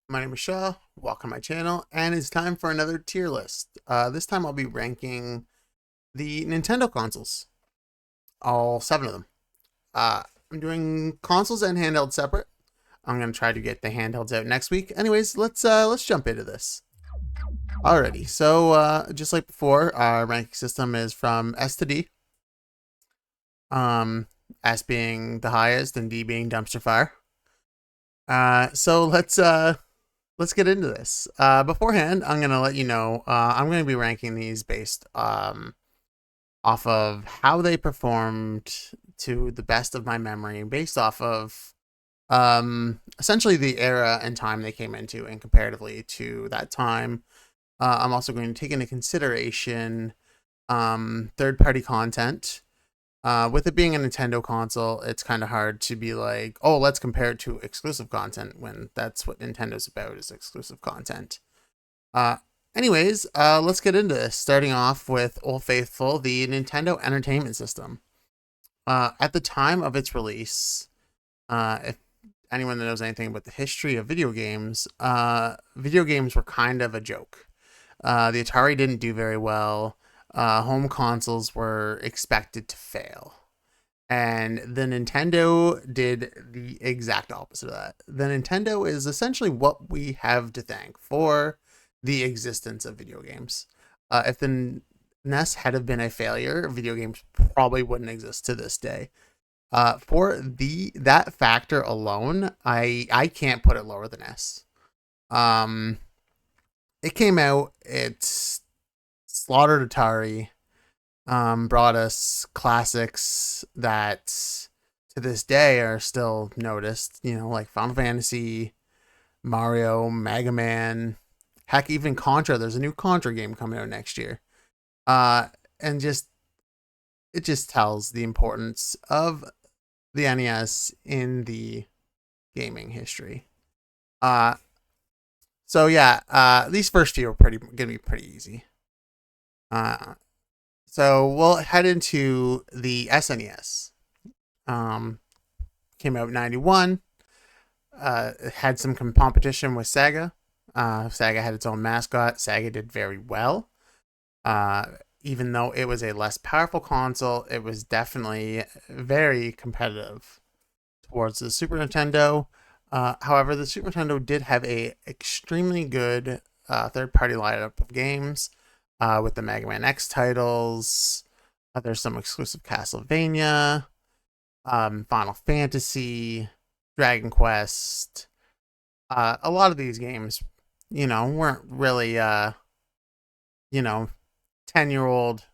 My name is Shaw. Welcome to my channel, and it's time for another tier list. This time I'll be ranking the Nintendo consoles, all seven of them. Uh, I'm doing consoles and handhelds separate. I'm gonna try to get the handhelds out next week. Anyways, let's jump into this. Alrighty, so just like before, our ranking system is from S to D. Um, S being the highest and D being dumpster fire. So let's get into this. Beforehand, I'm gonna let you know I'm gonna be ranking these based off of how they performed to the best of my memory, based off of essentially the era and time they came into, and comparatively to that time. I'm also going to take into consideration third party content. With it being a Nintendo console, it's kind of hard to be like, oh, let's compare it to exclusive content when that's what Nintendo's about is exclusive content. Uh, anyways, let's get into this. Starting off with Old Faithful, the Nintendo Entertainment System. At the time of its release, if anyone that knows anything about the history of video games were kind of a joke. The Atari didn't do very well. Home consoles were expected to fail. And the Nintendo did the exact opposite of that. The Nintendo is essentially what we have to thank for the existence of video games. If the NES had have been a failure, video games probably wouldn't exist to this day. For the that factor alone, I can't put it lower than S. Um, it came out, it slaughtered Atari, brought us classics that to this day are still noticed, like Final Fantasy, Mario, Mega Man, heck, even Contra. There's a new Contra game coming out next year. Uh, and just it just tells the importance of the NES in the gaming history. Uh, so these first few are pretty gonna be pretty easy. Uh, so we'll head into the SNES. Um, Came out in '91. It had some competition with Sega. Sega had its own mascot. Sega did very well. Uh, Even though it was a less powerful console, it was definitely very competitive towards the Super Nintendo. However, the Super Nintendo did have a extremely good third-party lineup of games with the Mega Man X titles. There's some exclusive Castlevania, Final Fantasy, Dragon Quest. A lot of these games, weren't really, you know, 10-year-old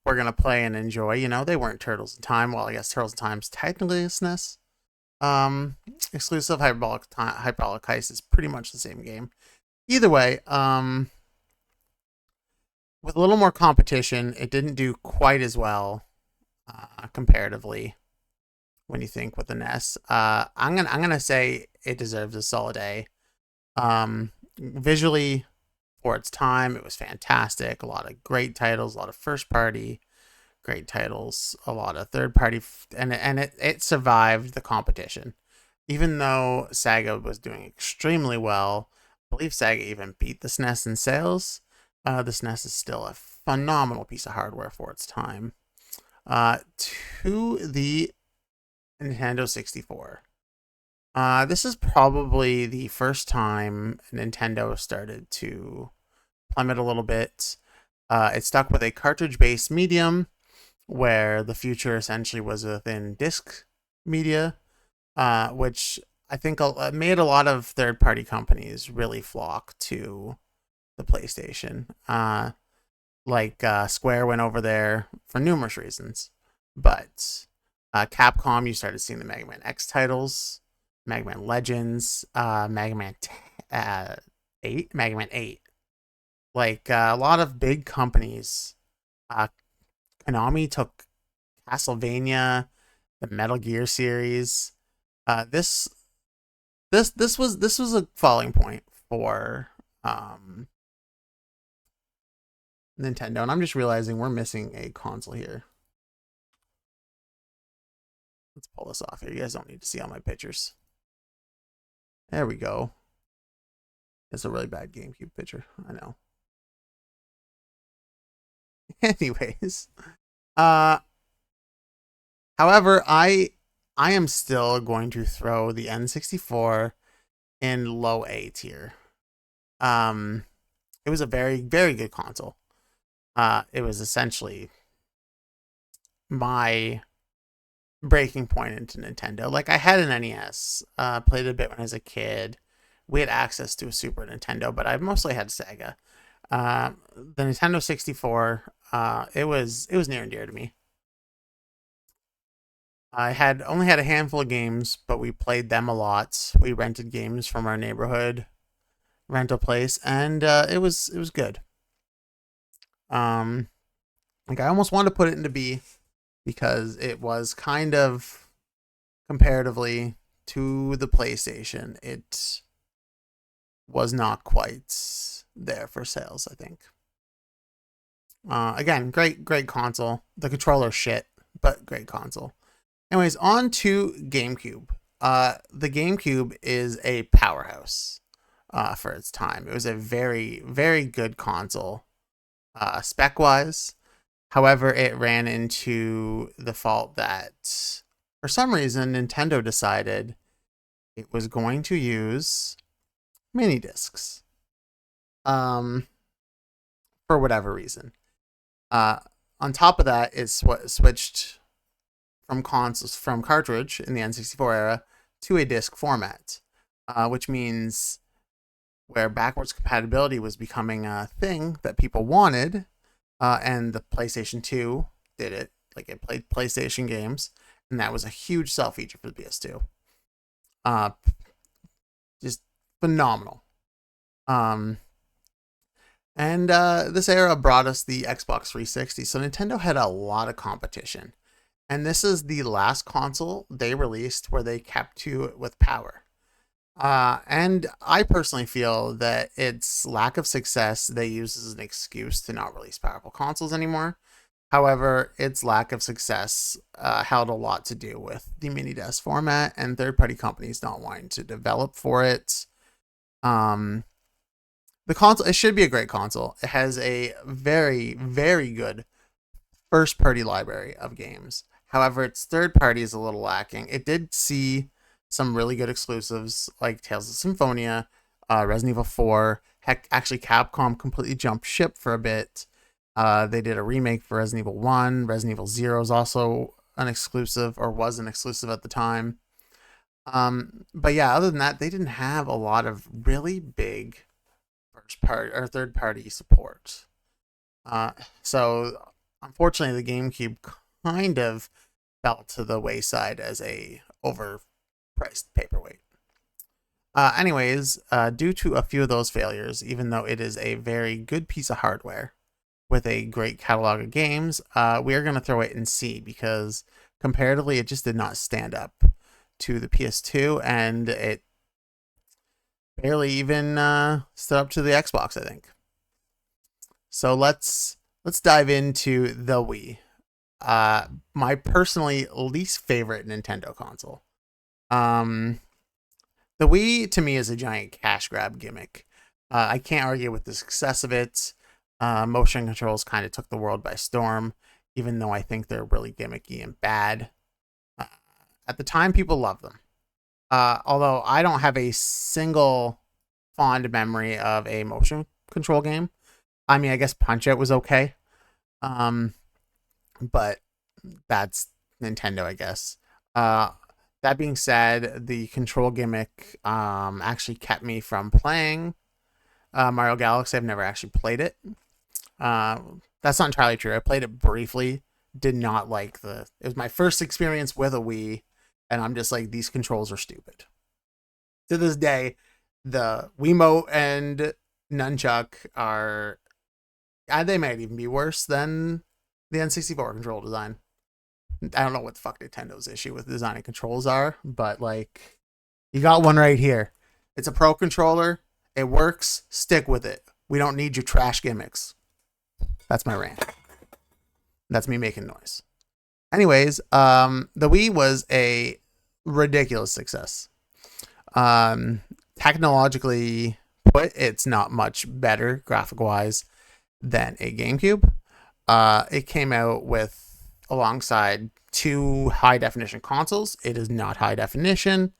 we're going to play and enjoy. They weren't Turtles in Time. Well, I guess Turtles in Time's technically a SNES. Um, Exclusive Hyperbolic Heist is pretty much the same game. Either way, with a little more competition, it didn't do quite as well comparatively when you think with the NES. I'm gonna say it deserves a solid A. Visually, for its time, it was fantastic. A lot of great titles, a lot of first party great titles, a lot of third party, and it survived the competition. Even though Sega was doing extremely well, I believe Sega even beat the SNES in sales. The SNES is still a phenomenal piece of hardware for its time. To the Nintendo 64. This is probably the first time Nintendo started to plummet a little bit. It stuck with a cartridge based medium where the future essentially was within disc media, which I think made a lot of third party companies really flock to the PlayStation. Square went over there for numerous reasons, but Capcom, you started seeing the Mega Man X titles, Mega Man Legends, Mega Man 8, Mega Man 8. A lot of big companies. Konami took Castlevania, the Metal Gear series. This was a falling point for Nintendo, and I'm just realizing we're missing a console here. Let's pull this off here. You guys don't need to see all my pictures. There we go. It's a really bad GameCube picture. I know. Anyways, uh, however, I am still going to throw the N64 in low A tier. Um, it was a very, very good console. It was essentially my breaking point into Nintendo. Like I had an NES, played it a bit when I was a kid. We had access to a Super Nintendo, but I mostly had Sega. The Nintendo 64, it was near and dear to me. I had only had a handful of games, but we played them a lot. We rented games from our neighborhood rental place, and it was good. Um, like I almost wanted to put it into B because it was kind of comparatively to the PlayStation, it was not quite there for sales, I think. Again, great console. The controller shit, but great console. Anyways, on to GameCube. The GameCube is a powerhouse for its time. It was a very, very good console spec wise. However, it ran into the fault that for some reason Nintendo decided it was going to use mini discs. Um, for whatever reason. Uh, on top of that, it's what switched from consoles from cartridge in the N64 era to a disc format, which means where backwards compatibility was becoming a thing that people wanted, and the PlayStation 2 did it. Like it played PlayStation games, and that was a huge sell feature for the PS2. Uh, just phenomenal. Um, and this era brought us the Xbox 360, so Nintendo had a lot of competition. And this is the last console they released where they kept to it with power. And I personally feel that its lack of success they use as an excuse to not release powerful consoles anymore. However, its lack of success held a lot to do with the mini disc format and third-party companies not wanting to develop for it. Um, the console, it should be a great console. It has a very, very good first-party library of games. However, its third party is a little lacking. It did see some really good exclusives like Tales of Symphonia, Resident Evil 4. Heck, actually, Capcom completely jumped ship for a bit. They did a remake for Resident Evil 1. Resident Evil 0 is also an exclusive, or was an exclusive at the time. But yeah, other than that, they didn't have a lot of really big first party or third party support. So unfortunately, the GameCube kind of fell to the wayside as a overpriced paperweight. Anyways, due to a few of those failures, even though it is a very good piece of hardware with a great catalog of games, we are going to throw it in C because comparatively, it just did not stand up to the PS2, and it barely even stood up to the Xbox, I think. So let's dive into the Wii. My personally least favorite Nintendo console. The Wii to me is a giant cash grab gimmick. I can't argue with the success of it. Motion controls kind of took the world by storm, even though I think they're really gimmicky and bad. At the time, people loved them. Although I don't have a single fond memory of a motion control game. I mean, I guess Punch Out was okay. But that's Nintendo, I guess. That being said, the control gimmick actually kept me from playing Mario Galaxy. I've never actually played it. That's not entirely true. I played it briefly. Did not like it was my first experience with a Wii, and I'm just like, these controls are stupid. To this day, the Wiimote and Nunchuck are, they might even be worse than the N64 control design. I don't know what the fuck Nintendo's issue with designing controls are, but like, you got one right here. It's a pro controller. It works. Stick with it. We don't need your trash gimmicks. That's my rant. That's me making noise. Anyways, the Wii was a ridiculous success. Technologically output, it's not much better graphic wise than a GameCube. It came out with alongside two high definition consoles. It is not high definition.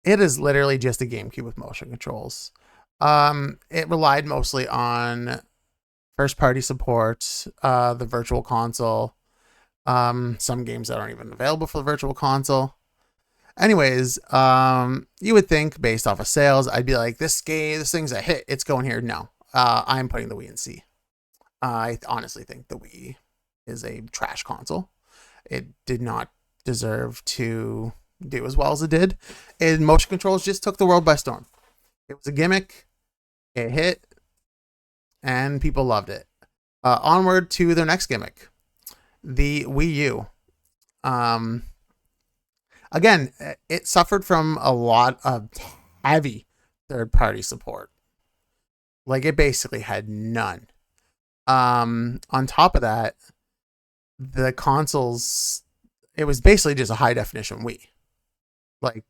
It is literally just a GameCube with motion controls. It relied mostly on first party support, the virtual console, some games that aren't even available for the virtual console. Anyways, you would think based off of sales, I'd be like, this thing's a hit. It's going here. No, I'm putting the Wii in C. I honestly think the Wii is a trash console. It did not deserve to do as well as it did. And motion controls just took the world by storm. It was a gimmick. It hit, and people loved it. Onward to their next gimmick, the Wii U. Again, it suffered from a lot of heavy third-party support. Like, it basically had none. On top of that, the consoles, it was basically just a high-definition Wii. Like,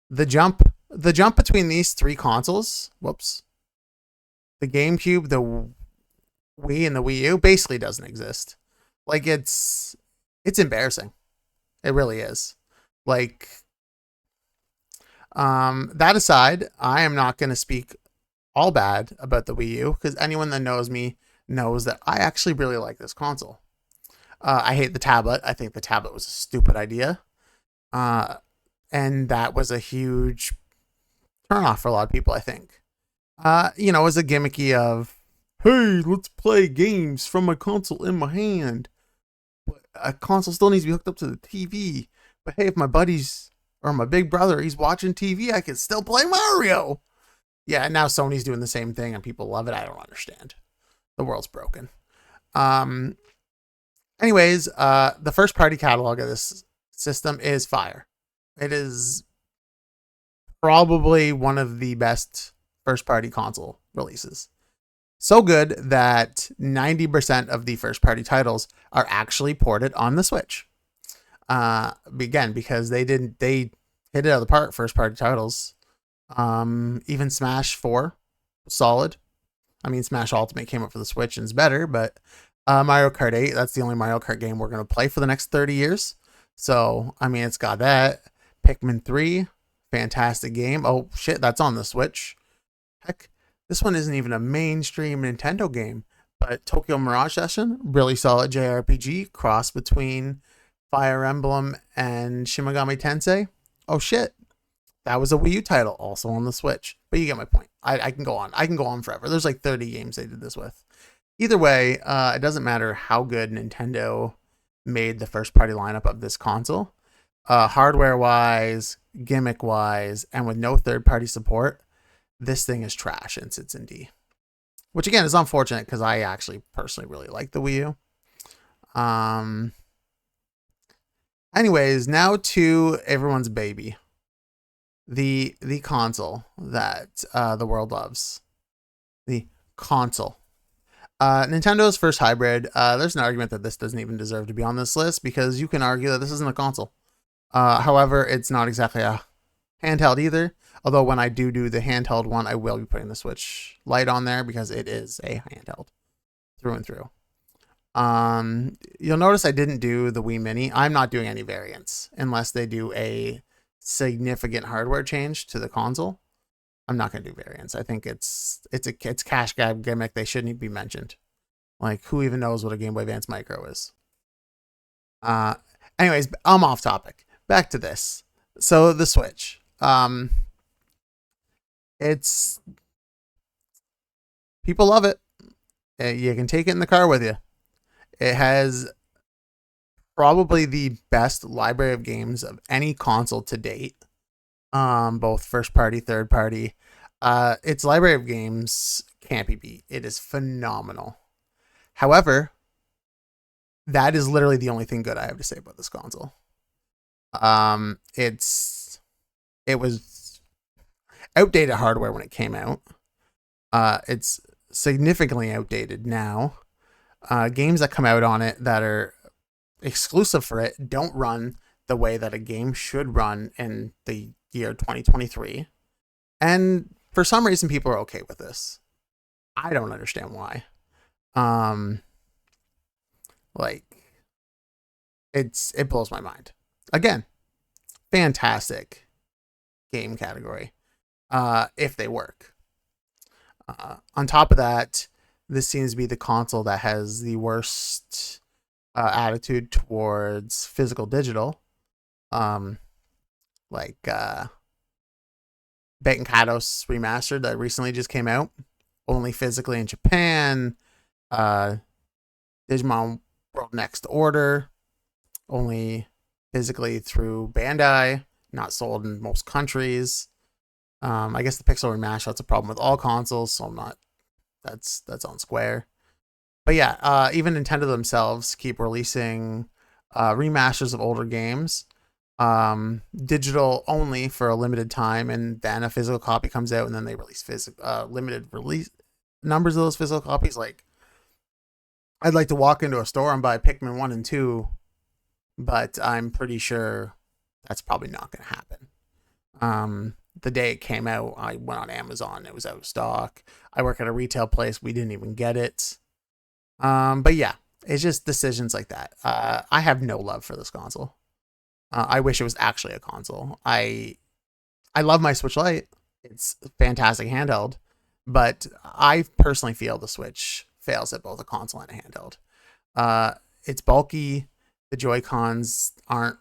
the jump between these three consoles, the GameCube, the Wii, and the Wii U basically doesn't exist. Like, it's embarrassing. It really is. Like, that aside, I am not going to speak all bad about the Wii U, because anyone that knows me knows that I actually really like this console. I hate the tablet. I think the tablet was a stupid idea. And that was a huge turnoff for a lot of people, I think. It was a gimmicky of, hey, let's play games from my console in my hand. But a console still needs to be hooked up to the TV. But hey, if my buddies or my big brother, he's watching TV, I can still play Mario. Yeah, and now Sony's doing the same thing and people love it. I don't understand. The world's broken. Anyways, the first party catalog of this system is fire. It is probably one of the best first party console releases. So good that 90% of the first party titles are actually ported on the Switch. Again, because they hit it out of the park, first party titles. Even Smash 4, solid. I mean, Smash Ultimate came up for the Switch and is better, but Mario Kart 8, that's the only Mario Kart game we're going to play for the next 30 years. So, I mean, it's got that. Pikmin 3, fantastic game. Oh, shit, that's on the Switch. Heck, this one isn't even a mainstream Nintendo game, but Tokyo Mirage Session, really solid JRPG, cross between Fire Emblem and Shin Megami Tensei. Oh, shit. That was a Wii U title, also on the Switch. But you get my point. I can go on. I can go on forever. There's like 30 games they did this with. Either way, it doesn't matter how good Nintendo made the first party lineup of this console. Hardware-wise, gimmick-wise, and with no third-party support, this thing is trash and sits in D. Which, again, is unfortunate because I actually personally really like the Wii U. Anyways, now to everyone's baby. The console that the world loves. The console. Nintendo's first hybrid. There's an argument that this doesn't even deserve to be on this list because you can argue that this isn't a console. However, it's not exactly a handheld either. Although when I do the handheld one, I will be putting the Switch Lite on there because it is a handheld through and through. You'll notice I didn't do the Wii Mini. I'm not doing any variants unless they do a significant hardware change to the console. I'm not going to do variants. I think it's cash grab gimmick. They shouldn't even be mentioned. Like, who even knows what a Game Boy Advance Micro is? Anyways, I'm off topic. Back to this. So the Switch. It's people love it. You can take it in the car with you. It has probably the best library of games of any console to date. Both first party, third party. Its library of games can't be beat. It is phenomenal. However, that is literally the only thing good I have to say about this console. It was outdated hardware when it came out. It's significantly outdated now. Games that come out on it that are exclusive for it don't run the way that a game should run in the year 2023. And for some reason, people are okay with this. I don't understand why. Um, like it blows my mind. Again, fantastic game category. If they work. On top of that, this seems to be the console that has the worst attitude towards physical digital. Like Baten Kaitos Remastered that recently just came out, only physically in Japan. Digimon World Next Order, only physically through Bandai, not sold in most countries. I guess the Pixel Remaster, that's a problem with all consoles, so I'm not. That's on Square. But yeah, even Nintendo themselves keep releasing remasters of older games, digital only for a limited time, and then a physical copy comes out, and then they release limited release numbers of those physical copies. Like, I'd like to walk into a store and buy Pikmin 1 and 2, but I'm pretty sure that's probably not going to happen. The day it came out, I went on Amazon. It was out of stock. I work at a retail place. We didn't even get it. But yeah, it's just decisions like that. I have no love for this console. I wish it was actually a console. I love my Switch Lite. It's a fantastic handheld, but I personally feel the Switch fails at both a console and a handheld. It's bulky. The Joy-Cons aren't.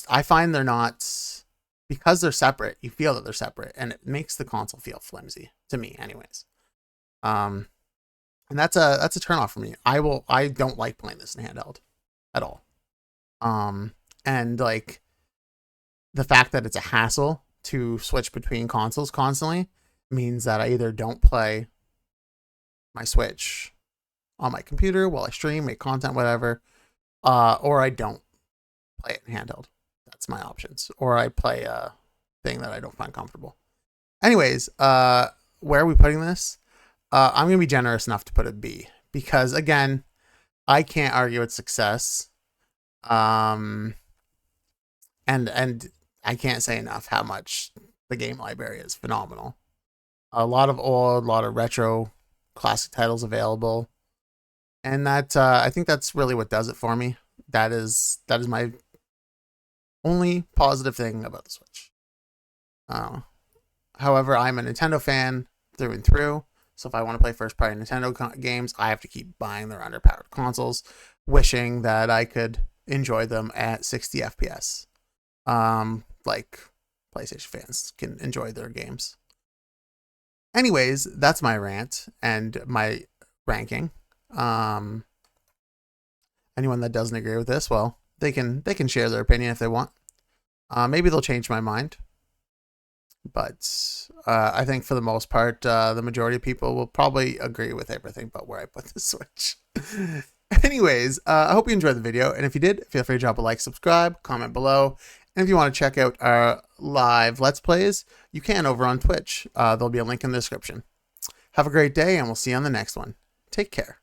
I find they're not, because they're separate. You feel that they're separate, and it makes the console feel flimsy to me, anyways. And that's a turnoff for me. I don't like playing this in handheld at all. And like the fact that it's a hassle to switch between consoles constantly means that I either don't play my Switch on my computer while I stream, make content, whatever, or I don't play it in handheld. That's my options. Or I play a thing that I don't find comfortable. Anyways, where are we putting this? I'm going to be generous enough to put a B, because again, I can't argue with success. And I can't say enough how much the game library is phenomenal. A lot of old, a lot of retro classic titles available. And that I think that's really what does it for me. That is my only positive thing about the Switch. However, I'm a Nintendo fan through and through. So if I want to play first-party Nintendo games, I have to keep buying their underpowered consoles, wishing that I could enjoy them at 60 FPS. Like PlayStation fans can enjoy their games. Anyways, that's my rant and my ranking. Anyone that doesn't agree with this, well, they can share their opinion if they want. Maybe they'll change my mind. But I think for the most part, the majority of people will probably agree with everything but where I put the Switch. Anyways, I hope you enjoyed the video. And if you did, feel free to drop a like, subscribe, comment below. And if you want to check out our live Let's Plays, you can over on Twitch. There'll be a link in the description. Have a great day, and we'll see you on the next one. Take care.